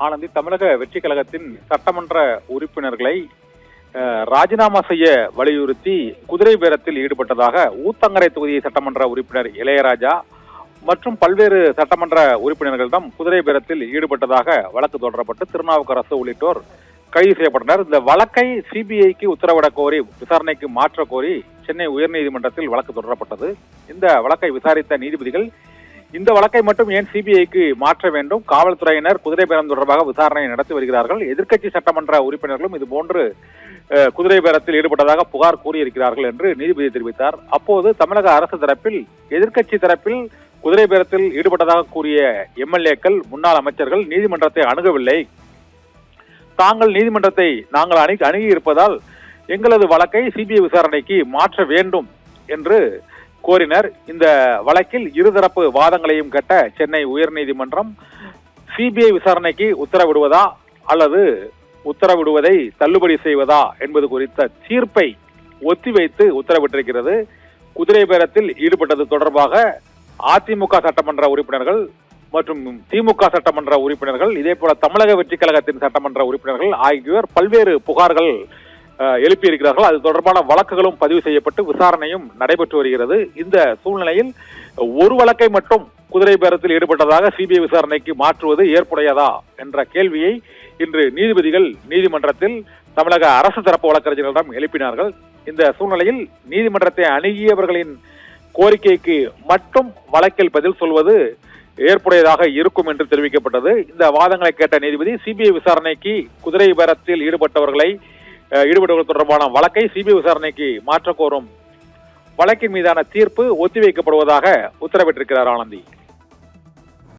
ஆனந்தி, தமிழக வெற்றி கழகத்தின் சட்டமன்ற உறுப்பினர்களை ராஜினாமா செய்ய வலியுறுத்தி குதிரை பேரத்தில் ஈடுபட்டதாக ஊத்தங்கரை தொகுதி சட்டமன்ற உறுப்பினர் இளையராஜா மற்றும் பல்வேறு சட்டமன்ற உறுப்பினர்களிடம் குதிரை பேரத்தில் ஈடுபட்டதாக வழக்கு தொடரப்பட்டு திருநாவுக்கரசு உள்ளிட்டோர் கைது செய்யப்பட்டனர். இந்த வழக்கை சிபிஐக்கு உத்தரவிட கோரி விசாரணைக்கு மாற்ற கோரி சென்னை உயர்நீதிமன்றத்தில் வழக்கு தொடரப்பட்டது. இந்த வழக்கை விசாரித்த நீதிபதிகள் இந்த வழக்கை மட்டும் ஏன் சிபிஐக்கு மாற்ற வேண்டும், காவல்துறையினர் குதிரை பேரம் தொடர்பாக விசாரணை நடத்தி வருகிறார்கள், எதிர்க்கட்சி சட்டமன்ற உறுப்பினர்களும் இதுபோன்று குதிரை பேரத்தில் ஈடுபட்டதாக புகார் கூறியிருக்கிறார்கள் என்று நீதிபதி தெரிவித்தார். அப்போது தமிழக அரசு தரப்பில் எதிர்க்கட்சி தரப்பில் குதிரை பேரத்தில் ஈடுபட்டதாக கூறிய எம்எல்ஏக்கள், முன்னாள் அமைச்சர்கள் நீதிமன்றத்தை அணுகவில்லை, தாங்கள் நீதிமன்றத்தை நாங்கள் அணுகி இருப்பதால் எங்களது வழக்கை சிபிஐ விசாரணைக்கு மாற்ற வேண்டும் என்று கோரினர். இந்த வழக்கில் இருதரப்பு வாதங்களையும் கேட்ட சென்னை உயர்நீதிமன்றம் சிபிஐ விசாரணைக்கு உத்தரவிடுவதா அல்லது உத்தரவிடுவதை தள்ளுபடி செய்வதா என்பது குறித்த தீர்ப்பை ஒத்திவைத்து உத்தரவிட்டிருக்கிறது. குதிரை பேரத்தில் ஈடுபட்டது தொடர்பாக அதிமுக சட்டமன்ற உறுப்பினர்கள் மற்றும் திமுக சட்டமன்ற உறுப்பினர்கள், இதே போல தமிழக வெற்றி கழகத்தின் சட்டமன்ற உறுப்பினர்கள் ஆகியோர் பல்வேறு புகார்கள் எழுப்பியிருக்கிறார்கள். அது தொடர்பான வழக்குகளும் பதிவு செய்யப்பட்டு விசாரணையும் நடைபெற்று வருகிறது. இந்த சூழ்நிலையில் ஒரு வழக்கை மட்டும் குதிரை பேரத்தில் ஈடுபட்டதாக சிபிஐ விசாரணைக்கு மாற்றுவது ஏற்புடையதா என்ற கேள்வியை இன்று நீதிபதிகள் நீதிமன்றத்தில் தமிழக அரசு தரப்பு வழக்கறிஞர்களிடம் எழுப்பினார்கள். இந்த சூழ்நிலையில் நீதிமன்றத்தை அணுகியவர்களின் கோரிக்கைக்கு மட்டும் வழக்கில் பதில் சொல்வது ஏற்புடையதாக இருக்கும் என்று தெரிவிக்கப்பட்டது. இந்த வாதங்களை கேட்ட நீதிபதி சிபிஐ விசாரணைக்கு குதிரை பேரத்தில் ஈடுபட்டவர்கள் தொடர்பான வழக்கை சிபிஐ விசாரணைக்கு மாற்ற கோரும் வழக்கின் மீதான தீர்ப்பு ஒத்திவைக்கப்படுவதாக உத்தரவிட்டிருக்கிறார். ஆனந்தி.